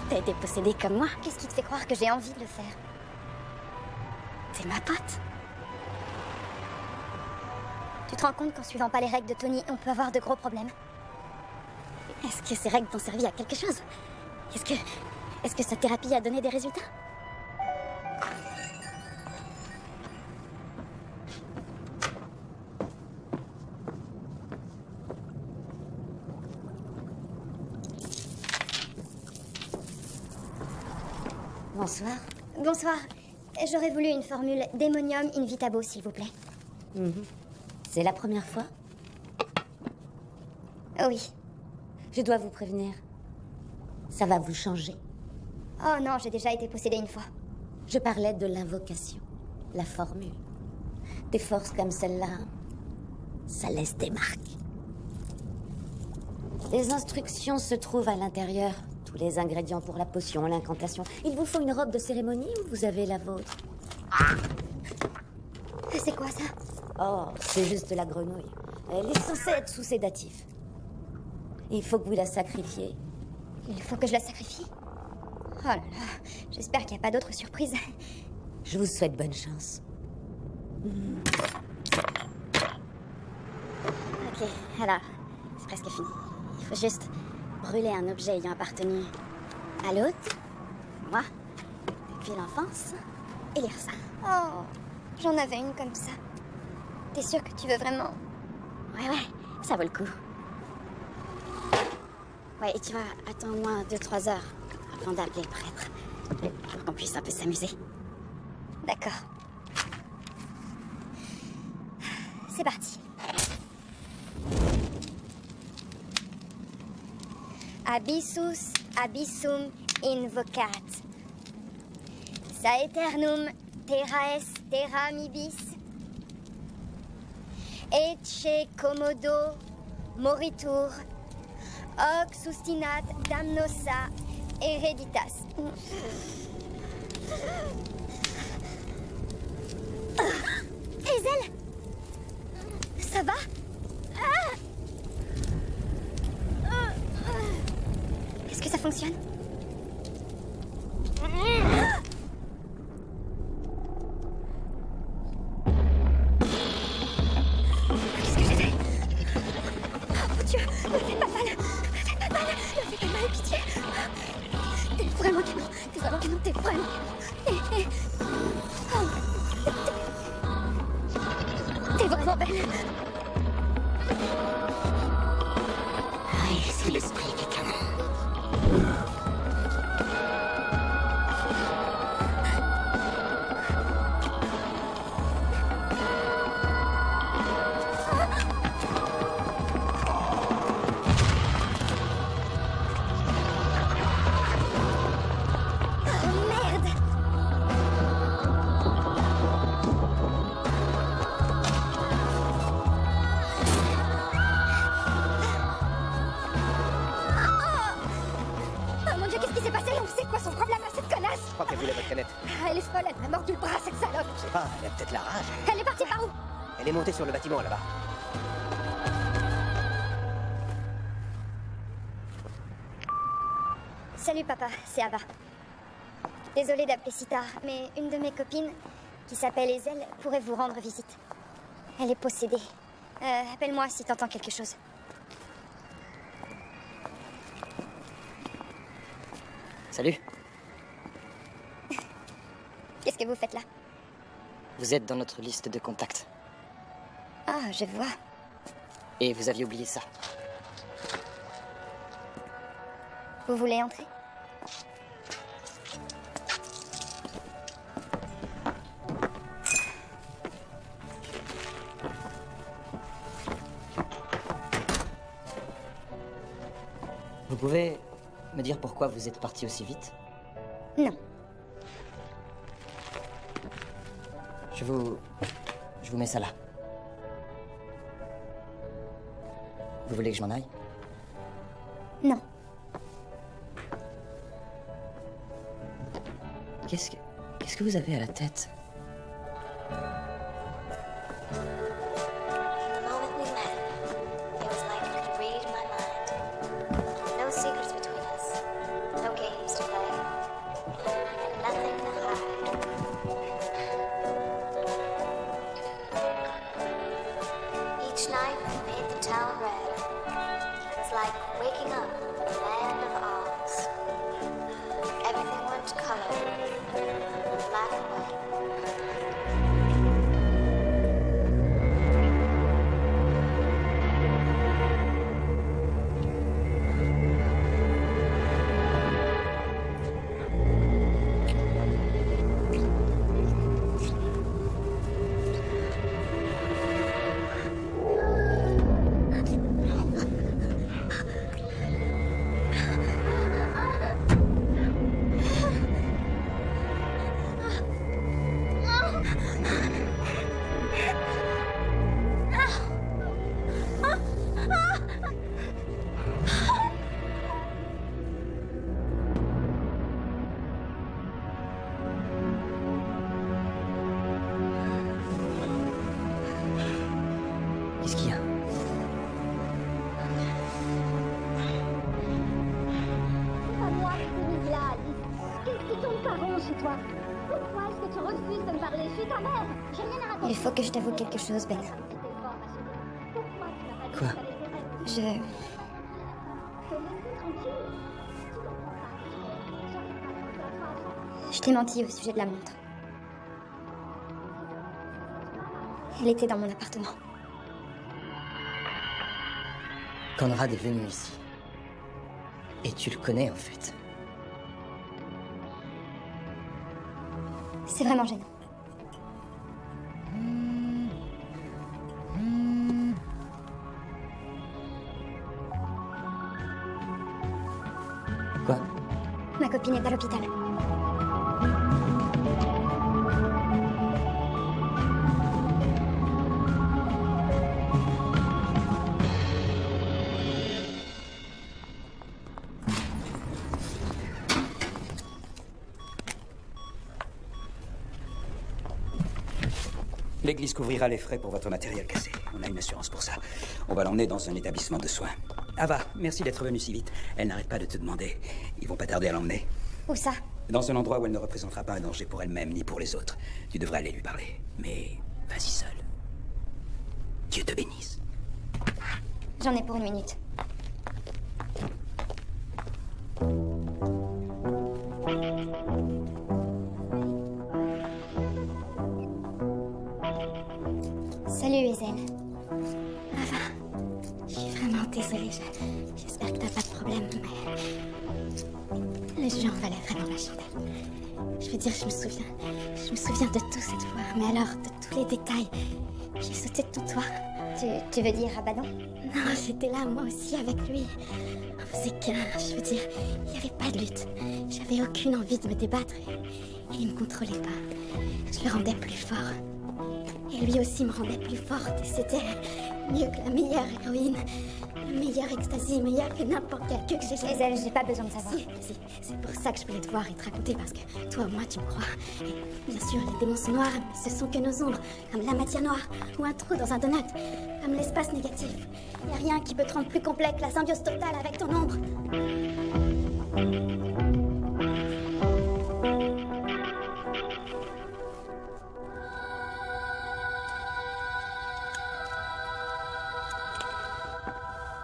T'as été possédée comme moi. Qu'est-ce qui te fait croire que j'ai envie de le faire? T'es ma pote. Tu te rends compte qu'en suivant pas les règles de Tony, on peut avoir de gros problèmes? Est-ce que ces règles t'ont servi à quelque chose? Est-ce que sa thérapie a donné des résultats? Bonsoir. Bonsoir. J'aurais voulu une formule Démonium Invitabo, s'il vous plaît. C'est la première fois? Oui. Je dois vous prévenir. Ça va vous changer. Oh non, j'ai déjà été possédée une fois. Je parlais de l'invocation, la formule. Des forces comme celle-là, ça laisse des marques. Les instructions se trouvent à l'intérieur. Tous les ingrédients pour la potion, l'incantation. Il vous faut une robe de cérémonie ou vous avez la vôtre? C'est quoi ça? Oh, c'est juste de la grenouille. Elle est censée être sous sédatif. Il faut que vous la sacrifiez. Il faut que je la sacrifie? Oh là là, j'espère qu'il n'y a pas d'autres surprises. Je vous souhaite bonne chance. Ok, alors, c'est presque fini. Il faut juste brûler un objet ayant appartenu à l'autre, moi, depuis l'enfance, et lire ça. Oh, j'en avais une comme ça. T'es sûre que tu veux vraiment? Ouais, ça vaut le coup. Ouais, et tu vois, attends au moins 2-3 heures avant d'appeler le prêtre, pour qu'on puisse un peu s'amuser. D'accord. C'est parti. Abyssus abyssum invocat. Saeternum terra est terra mibis. Ecce commodo moritur. Hoc sustinat damnosa hereditas. Hazel, ça va? Est-ce que ça fonctionne? Qu'est-ce que j'ai fait? Oh mon Dieu, ne faites pas mal! Ne faites pas mal! Ne faites pas mal, pitié! T'es vraiment canon! T'es vraiment canon! T'es vraiment canon! T'es vraiment belle! Oui, c'est l'esprit qui est canon. Oh mon Dieu, qu'est-ce qui s'est passé? On sait quoi son problème à cette connasse? Je crois qu'elle voulait votre canette. Elle est folle, elle m'a mordu le bras, cette salope! Je sais pas, elle a peut-être la rage. Elle est partie par où? Elle est montée sur le bâtiment là-bas. Salut papa, c'est Ava. Désolée d'appeler si tard, mais une de mes copines, qui s'appelle Hazel, pourrait vous rendre visite. Elle est possédée. Appelle-moi si t'entends quelque chose. Salut, Qu'est-ce que vous faites là? vous êtes dans notre liste de contacts. Ah, je vois. Et vous aviez oublié ça. Vous voulez entrer? pouvez me dire pourquoi vous êtes parti aussi vite? Non. Je vous mets ça là. Vous voulez que je m'en aille? Non. Qu'est-ce que vous avez à la tête? The moment we met, it was like you could read my mind. No secrets between us, no games to play, and nothing to hide. Each night we made the town red. It was like waking up in a land of Oz. Everything went to color, black and white. Qu'est-ce qu'il y a? C'est pas moi qui t'ai mise là, Alice. Qu'est-ce qui tourne pas rond chez toi? Pourquoi est-ce que tu refuses de me parler? Je suis ta mère. J'ai rien à raconter. Il faut que je t'avoue quelque chose, Ben. Quoi? Je t'ai menti au sujet de la montre. Elle était dans mon appartement. Conrad est venu ici. Et tu le connais en fait. C'est vraiment gênant. Quoi? Ma copine est à l'hôpital. L'église couvrira les frais pour votre matériel cassé. On a une assurance pour ça. On va l'emmener dans un établissement de soins. Ava, merci d'être venue si vite. Elle n'arrête pas de te demander. Ils vont pas tarder à l'emmener. Où ça? Dans un endroit où elle ne représentera pas un danger pour elle-même ni pour les autres. Tu devrais aller lui parler. Mais vas-y seul. Dieu te bénisse. J'en ai pour une minute. Salut, Ezel. Ava, je suis vraiment désolée. J'espère que t'as pas de problème, mais le jeu en valait vraiment la chandelle. Je veux dire, je me souviens de tout cette fois, mais alors de tous les détails. J'ai sauté de ton toit. Tu veux dire Abaddon? Non, j'étais là moi aussi avec lui. On faisait qu'un, je veux dire, il n'y avait pas de lutte. J'avais aucune envie de me débattre et il me contrôlait pas. Je le rendais plus fort. Et lui aussi me rendait plus forte et c'était mieux que la meilleure héroïne. Le meilleur ecstasy, meilleur que n'importe quel queue que j'ai jamais. Ezel, j'ai pas besoin de savoir. Si, c'est pour ça que je voulais te voir et te raconter parce que toi, moi, tu me crois. Et bien sûr, les démons sont noirs, mais ce sont que nos ombres, comme la matière noire ou un trou dans un donut, comme l'espace négatif. Il n'y a rien qui peut te rendre plus complet que la symbiose totale avec ton ombre.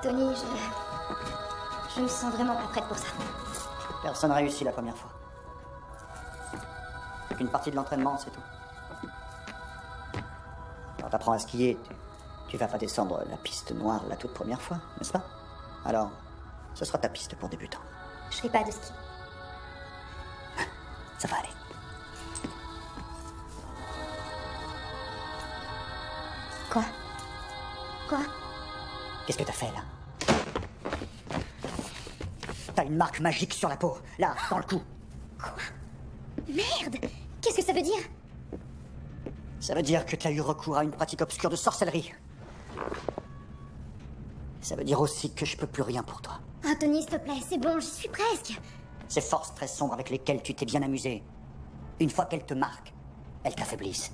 Tony, je me sens vraiment pas prête pour ça. Personne réussit la première fois. C'est qu'une partie de l'entraînement, c'est tout. Quand t'apprends à skier, tu vas pas descendre la piste noire la toute première fois, n'est-ce pas? Alors, ce sera ta piste pour débutants. Je fais pas de ski. Ça va aller. Quoi? Quoi? Qu'est-ce que t'as fait, là? une marque magique sur la peau, là, dans le cou. Merde! Qu'est-ce que ça veut dire? Ça veut dire que tu as eu recours à une pratique obscure de sorcellerie. Ça veut dire aussi que je peux plus rien pour toi. Anthony, s'il te plaît, c'est bon, j'y suis presque. Ces forces très sombres avec lesquelles tu t'es bien amusé, une fois qu'elles te marquent, elles t'affaiblissent.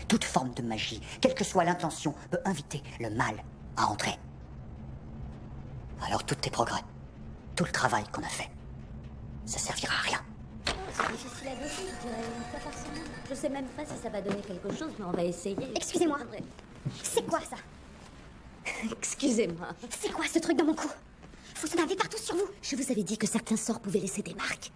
Toute forme de magie, quelle que soit l'intention, peut inviter le mal à entrer. Alors tous tes progrès, tout le travail qu'on a fait, ça servira à rien. C'est difficile à doser, je dirais une fois par semaine. Je sais même pas si ça va donner quelque chose, mais on va essayer. Excusez-moi. C'est quoi ça? Excusez-moi. C'est quoi ce truc dans mon cou? Vous en avez partout sur vous. Je vous avais dit que certains sorts pouvaient laisser des marques.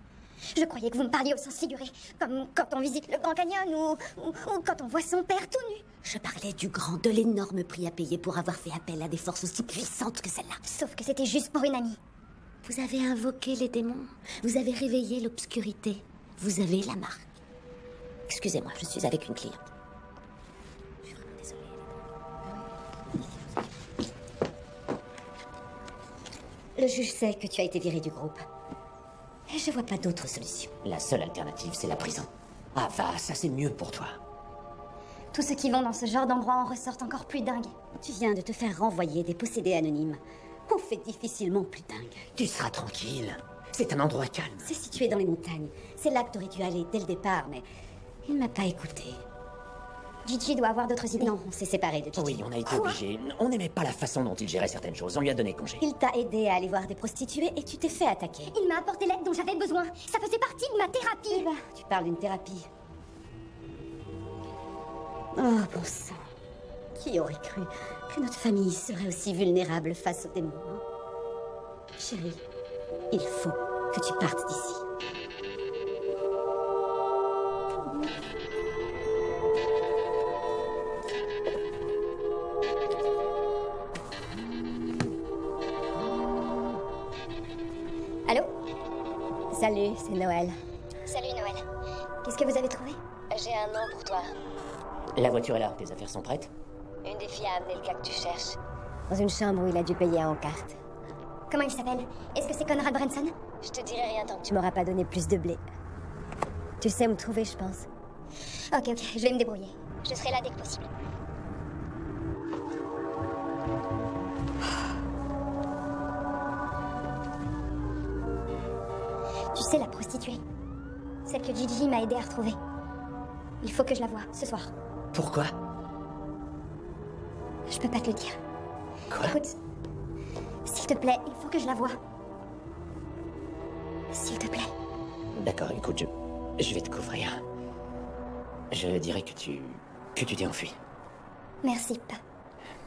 Je croyais que vous me parliez au sens figuré, comme quand on visite le Grand Canyon ou quand on voit son père tout nu. Je parlais du grand, de l'énorme prix à payer pour avoir fait appel à des forces aussi puissantes que celle-là. Sauf que c'était juste pour une amie. Vous avez invoqué les démons. Vous avez réveillé l'obscurité. Vous avez la marque. Excusez-moi, je suis avec une cliente. Je suis vraiment désolée. Le juge sait que tu as été viré du groupe. Et je vois pas d'autre solution. La seule alternative, c'est la prison. Ah, va, ça c'est mieux pour toi. Tous ceux qui vont dans ce genre d'endroit en ressortent encore plus dingues. Tu viens de te faire renvoyer des possédés anonymes. On fait difficilement plus dingue. Tu seras tranquille. C'est un endroit calme. C'est situé dans les montagnes. C'est là que t'aurais dû aller dès le départ, mais il m'a pas écouté. Gigi doit avoir d'autres idées. Non, on s'est séparés de Gigi. Oui, on a été obligés. On n'aimait pas la façon dont il gérait certaines choses. On lui a donné congé. Il t'a aidé à aller voir des prostituées et tu t'es fait attaquer. Il m'a apporté l'aide dont j'avais besoin. Ça faisait partie de ma thérapie. Eh ben, tu parles d'une thérapie. Oh, bon sang. Qui aurait cru que notre famille serait aussi vulnérable face aux démons, hein? Chérie, il faut que tu partes d'ici. Allô? Salut, c'est Noël. Salut Noël. Qu'est-ce que vous avez trouvé? J'ai un nom pour toi. La voiture est là. Tes affaires sont prêtes? Une des filles a amené le gars que tu cherches. Dans une chambre où il a dû payer en carte. Comment il s'appelle? Est-ce que c'est Conrad Branson? Je te dirai rien tant que tu m'auras pas donné plus de blé. Tu sais où me trouver, je pense. Ok, je vais me débrouiller. Je serai là dès que possible. Tu sais, la prostituée. Celle que Gigi m'a aidé à retrouver. Il faut que je la voie, ce soir. Pourquoi? Je peux pas te le dire. Quoi? Écoute, s'il te plaît, il faut que je la voie. S'il te plaît. D'accord, écoute, je vais te couvrir. Je dirais que tu t'es enfui. Merci, pas.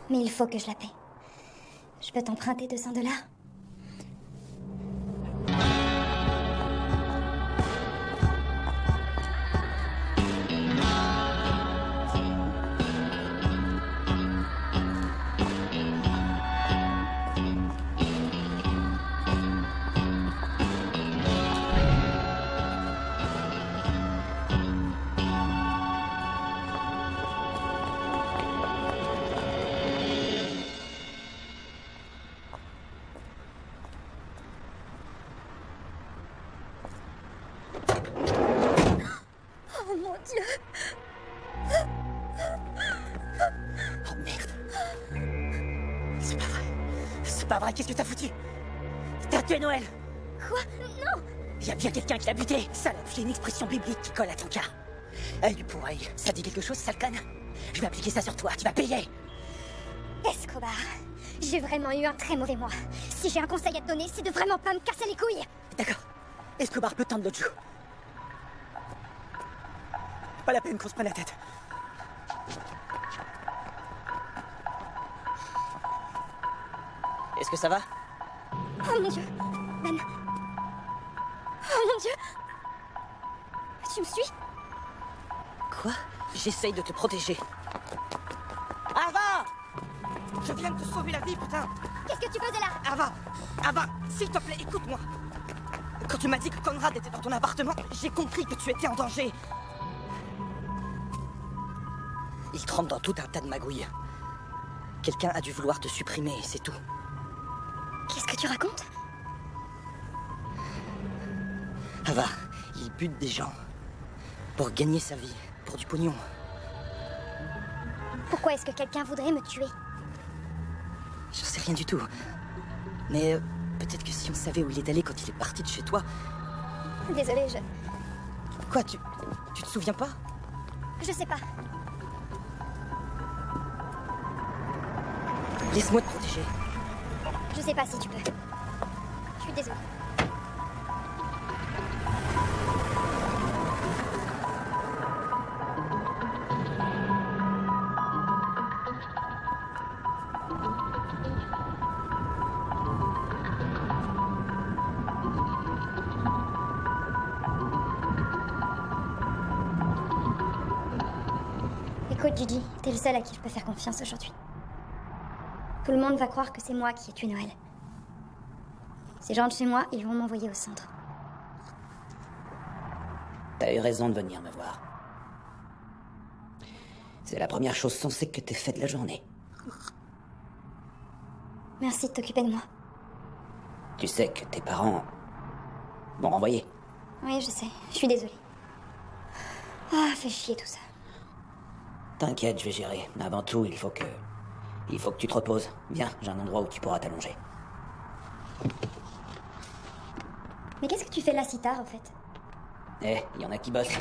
Mais il faut que je la paie. Je peux t'emprunter $200? Oh mon Dieu! Oh merde! C'est pas vrai! C'est pas vrai! Qu'est-ce que t'as foutu? T'as tué Noël! Quoi? Non! Y a bien quelqu'un qui l'a buté! Salope, j'ai une expression biblique qui colle à ton cas. Œil pour œil. Ça dit quelque chose, sale conne? Je vais appliquer ça sur toi, tu vas payer! Escobar, j'ai vraiment eu un très mauvais mois. Si j'ai un conseil à te donner, c'est de vraiment pas me casser les couilles. D'accord. Escobar peut tendre l'autre joue. Pas la peine qu'on se prenne la tête. Est-ce que ça va? Oh mon Dieu, Ben. Oh mon Dieu. Tu me suis? Quoi? J'essaye de te protéger. Ava! Je viens de te sauver la vie, putain! Qu'est-ce que tu faisais là? Ava, s'il te plaît, écoute-moi. Quand tu m'as dit que Conrad était dans ton appartement, j'ai compris que tu étais en danger. Il trempe dans tout un tas de magouilles. Quelqu'un a dû vouloir te supprimer, c'est tout. Qu'est-ce que tu racontes? Ava, il bute des gens. Pour gagner sa vie. Pour du pognon. Pourquoi est-ce que quelqu'un voudrait me tuer? Je sais rien du tout. Mais peut-être que si on savait où il est allé quand il est parti de chez toi... Désolée, Quoi, tu te souviens pas? Je sais pas. Laisse-moi te protéger. Je sais pas si tu peux. Je suis désolée. Écoute, Gigi, t'es le seul à qui je peux faire confiance aujourd'hui. Tout le monde va croire que c'est moi qui ai tué Noël. Si je rentre chez moi, ils vont m'envoyer au centre. T'as eu raison de venir me voir. C'est la première chose sensée que t'aies faite de la journée. Merci de t'occuper de moi. Tu sais que tes parents m'ont renvoyé. Oui, je sais. Je suis désolée. Ah, fait chier tout ça. T'inquiète, je vais gérer. Avant tout, il faut que tu te reposes. Viens, j'ai un endroit où tu pourras t'allonger. Mais qu'est-ce que tu fais là si tard, en fait? Il y en a qui bossent.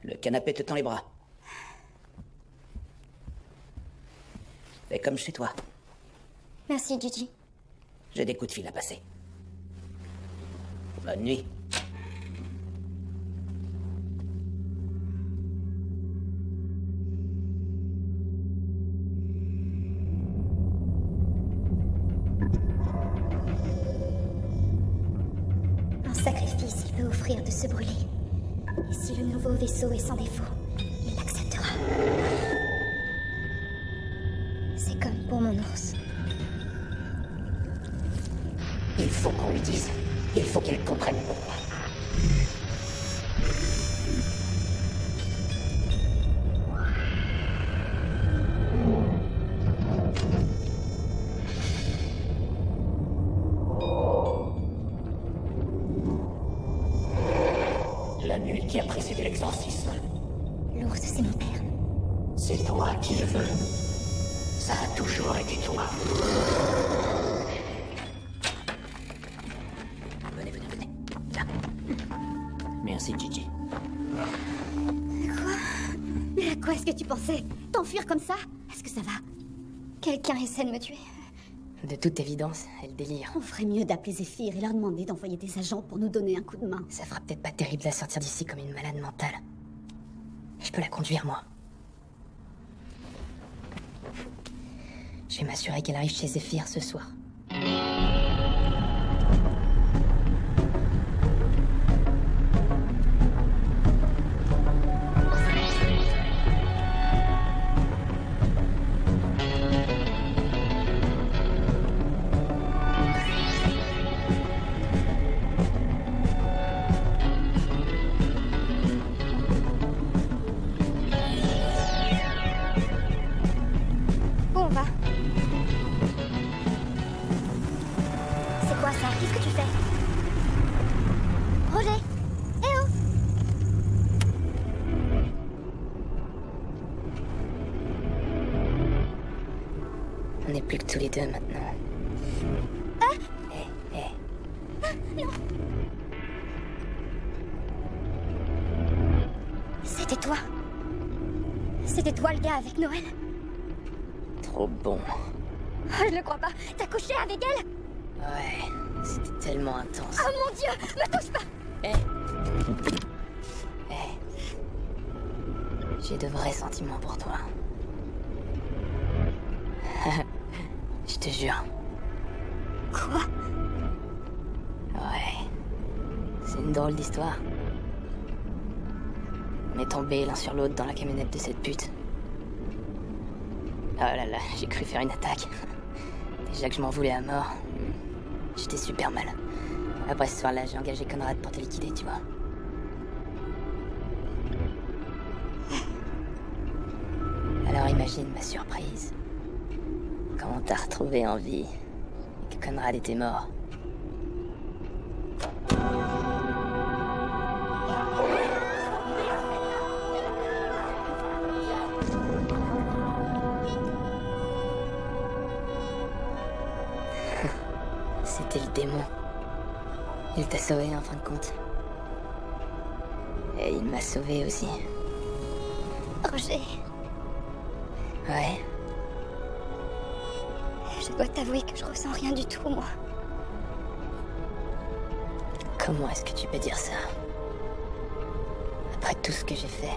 Le canapé te tend les bras. Fais comme chez toi. Merci, Gigi. J'ai des coups de fil à passer. Bonne nuit. Un sacrifice qu'il peut offrir de se brûler. Et si le nouveau vaisseau est sans défaut, il l'acceptera. C'est comme pour mon ours. Il faut qu'on lui dise. Il faut qu'il comprenne pourquoi. La nuit qui a précédé l'exorcisme. L'ours, c'est mon père. C'est toi qui le veux. Ça a toujours été toi. Venez. Là. Merci, Gigi. Quoi? Mais à quoi est-ce que tu pensais? T'enfuir comme ça? Est-ce que ça va? Quelqu'un essaie de me tuer. De toute évidence, elle délire. On ferait mieux d'appeler Zéphyr et leur demander d'envoyer des agents pour nous donner un coup de main. Ça fera peut-être pas terrible de la sortir d'ici comme une malade mentale. Je peux la conduire, moi. Je vais m'assurer qu'elle arrive chez Zéphyr ce soir. Où on va? C'est quoi ça? Qu'est-ce que tu fais? Roger! Eh oh! On n'est plus que tous les deux maintenant. Ah! Eh. Non! C'était toi. C'était toi le gars avec Noël. Trop bon. Oh, je le crois pas. T'as couché avec elle? Ouais, c'était tellement intense. Oh mon Dieu! Me touche pas! J'ai de vrais sentiments pour toi. Je te jure. Quoi? Ouais. C'est une drôle d'histoire. On est tombés l'un sur l'autre dans la camionnette de cette pute. Oh là là, j'ai cru faire une attaque. Déjà que je m'en voulais à mort. J'étais super mal. Après ce soir-là, j'ai engagé Conrad pour te liquider, tu vois. Alors imagine ma surprise. Quand on t'a retrouvé en vie et que Conrad était mort. c'était le démon. Il t'a sauvé en fin de compte. Et il m'a sauvé aussi. Roger, Ouais. je dois t'avouer que je ressens rien du tout, moi. Comment est-ce que tu peux dire ça? Après tout ce que j'ai fait.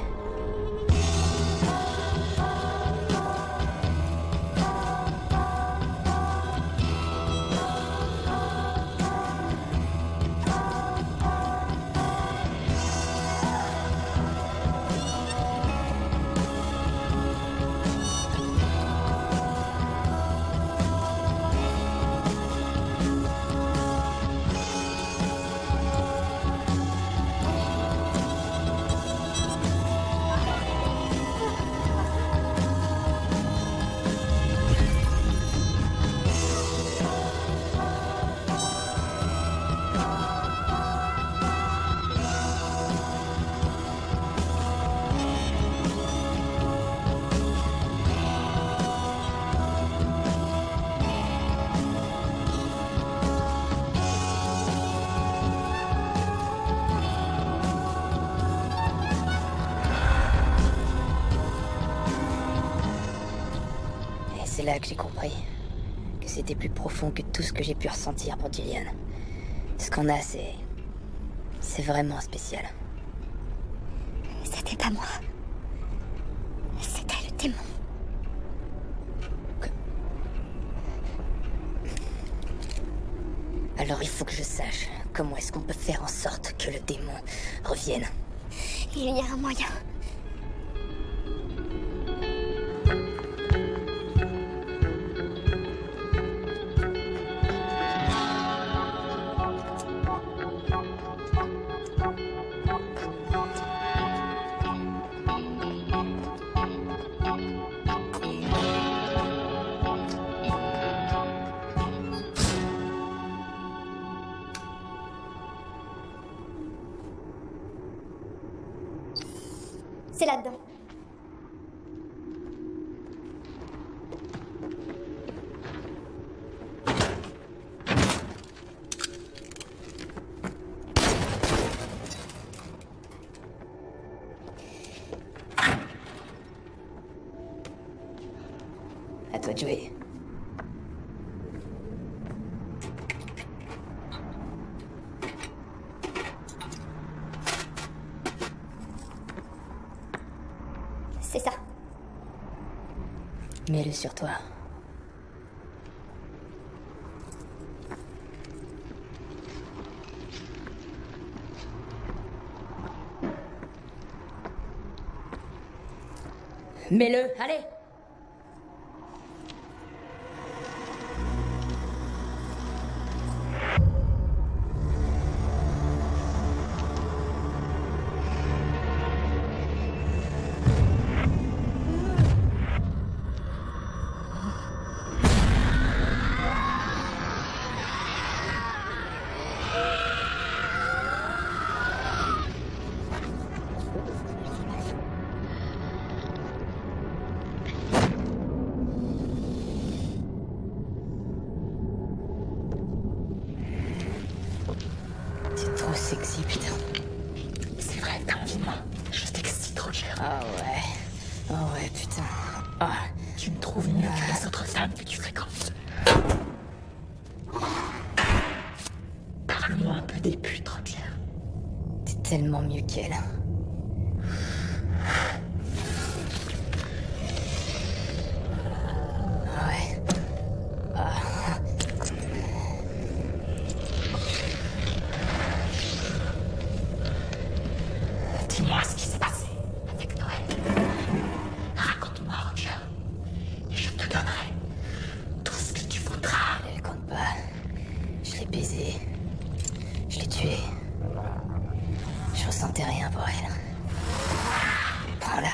C'est là que j'ai compris que c'était plus profond que tout ce que j'ai pu ressentir pour Julian. Ce qu'on a, c'est vraiment spécial. C'était pas moi. C'était le démon. Alors il faut que je sache comment est-ce qu'on peut faire en sorte que le démon revienne. Il y a un moyen. C'est là-dedans. À toi de jouer. C'est ça. Mets-le sur toi. Mets-le, allez! T'es trop sexy, putain. C'est vrai, t'as envie de moi. Je t'excite, Roger. Ah ouais. Ah ouais, putain. Ah. Tu me trouves mieux que les autres femmes que tu fréquentes. Parle-moi un peu des putes, Roger. T'es tellement mieux qu'elle. Ouais. Ah. Dis-moi ce qui s'est passé avec Noël. Raconte-moi, Roger. Et je te donnerai tout ce que tu voudras. Elle compte pas. Je l'ai baisée. Je l'ai tuée. Je ressentais rien pour elle. Prends-la.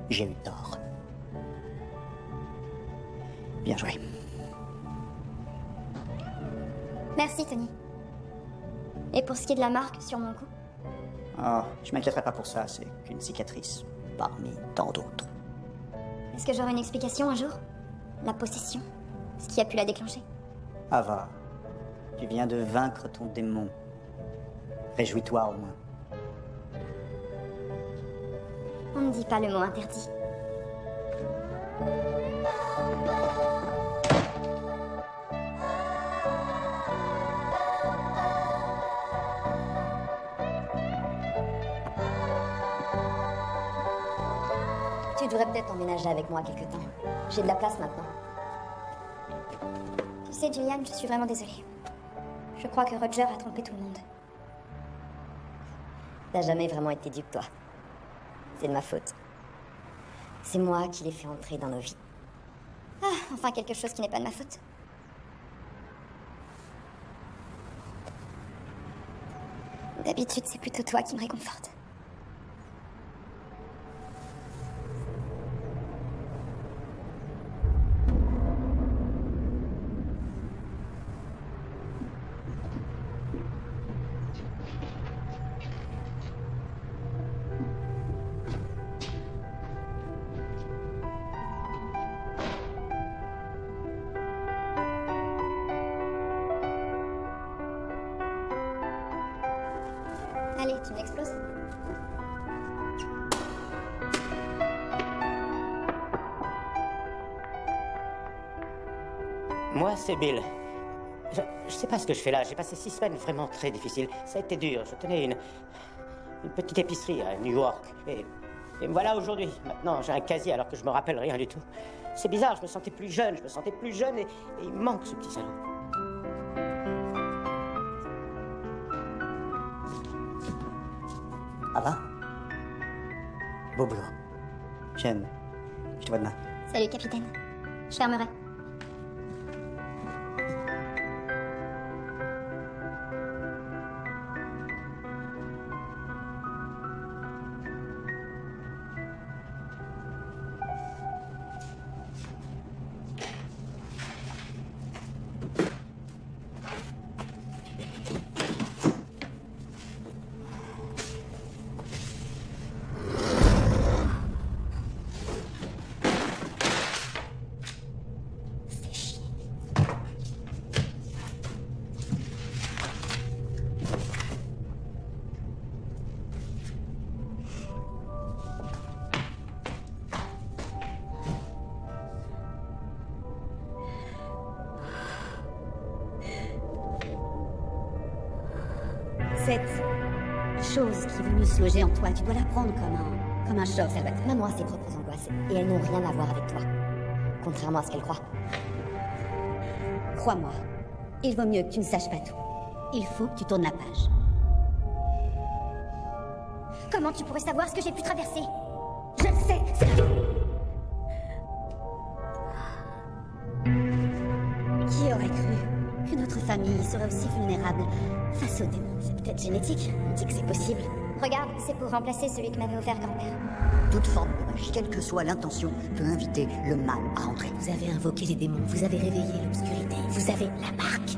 J'ai eu tort. Bien joué. Merci, Tony. Et pour ce qui est de la marque sur mon cou? Oh, je m'inquiéterai pas pour ça, c'est qu'une cicatrice, parmi tant d'autres. Est-ce que j'aurai une explication un jour? La possession? Ce qui a pu la déclencher? Ava, tu viens de vaincre ton démon. Réjouis-toi au moins. On ne dit pas le mot interdit. Tu devrais peut-être emménager avec moi quelque temps. J'ai de la place maintenant. Tu sais, Julian, je suis vraiment désolée. Je crois que Roger a trompé tout le monde. T'as jamais vraiment été dupe, toi. C'est de ma faute. C'est moi qui l'ai fait entrer dans nos vies. Ah, enfin quelque chose qui n'est pas de ma faute. D'habitude, c'est plutôt toi qui me réconforte. Allez, tu m'exploses. Moi, c'est Bill. Je sais pas ce que je fais là. J'ai passé 6 semaines vraiment très difficiles. Ça a été dur. Je tenais une petite épicerie à New York. Et me voilà aujourd'hui. Maintenant, j'ai un casier alors que je me rappelle rien du tout. C'est bizarre, je me sentais plus jeune. Et il me manque ce petit salaud. Ava? Beau boulot. J'aime. Je te vois demain. Salut, capitaine. Je fermerai. Cette chose qui est venue se loger en toi, tu dois la prendre comme un choc. Maman a ses propres angoisses et elles n'ont rien à voir avec toi. Contrairement à ce qu'elle croit. Crois-moi, il vaut mieux que tu ne saches pas tout. Il faut que tu tournes la page. Comment tu pourrais savoir ce que j'ai pu traverser? Je le sais, c'est tout. Qui aurait cru que notre famille serait aussi vulnérable face aux démons? C'est peut-être génétique, on dit que c'est possible. Regarde, c'est pour remplacer celui que m'avait offert grand-père. Toute forme de magie, quelle que soit l'intention, peut inviter le mal à entrer. Vous avez invoqué les démons, vous avez réveillé l'obscurité, vous avez la marque.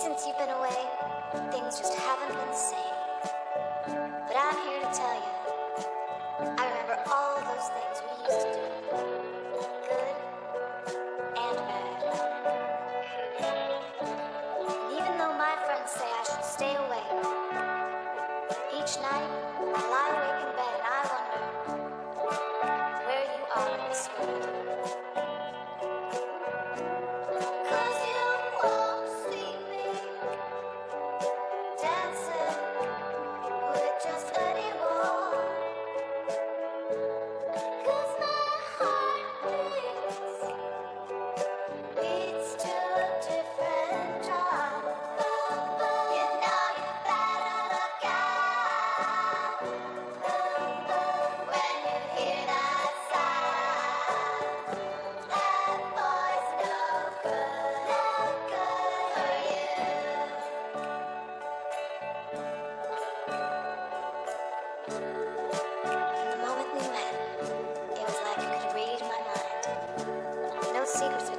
Since you've been away, things just haven't been the same. But I'm here to tell you, I remember all those things we used to do. Good and bad. And even though my friends say I should stay away, each night I lie awake in bed and I wonder where you are in this world. 'Cause you won't see me dancing with just anyone. 'Cause my heart beats to a different drum. You know you better look out when you hear that sound. That boy's no good for you. The moment we met, it was like you could read my mind. No secrets